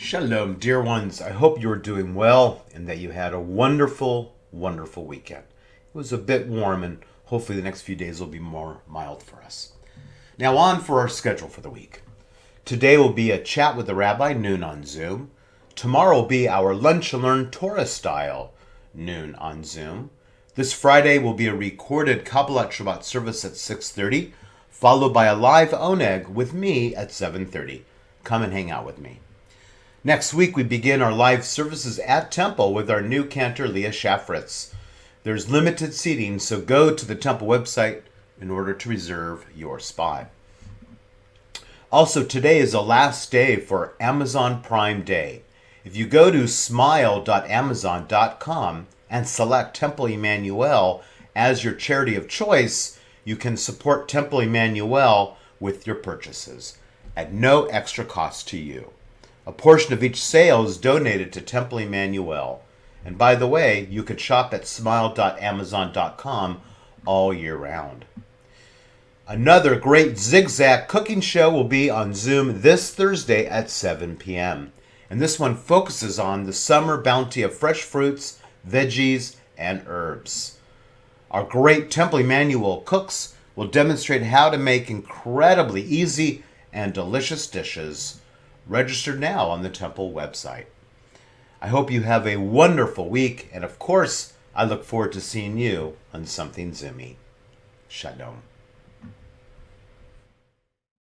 Shalom, dear ones. I hope you're doing well and that you had a wonderful, wonderful weekend. It was a bit warm and hopefully the next few days will be more mild for us. Now on for our schedule for the week. Today will be a chat with the rabbi, noon on Zoom. Tomorrow will be our Lunch and Learn Torah style, noon on Zoom. This Friday will be a recorded Kabbalat Shabbat service at 6:30, followed by a live Oneg with me at 7:30. Come and hang out with me. Next week, we begin our live services at Temple with our new Cantor Leah Shafritz. There's limited seating, so go to the Temple website in order to reserve your spot. Also, today is the last day for Amazon Prime Day. If you go to smile.amazon.com and select Temple Emanu-El as your charity of choice, you can support Temple Emanu-El with your purchases at no extra cost to you. A portion of each sale is donated to Temple Emanu-El. And by the way, you could shop at smile.amazon.com all year round. Another great Zigzag cooking show will be on Zoom this Thursday at 7 p.m. And this one focuses on the summer bounty of fresh fruits, veggies, and herbs. Our great Temple Emanu-El cooks will demonstrate how to make incredibly easy and delicious dishes. Register now on the Temple website. I hope you have a wonderful week, and of course, I look forward to seeing you on Something Zoomy. Shalom.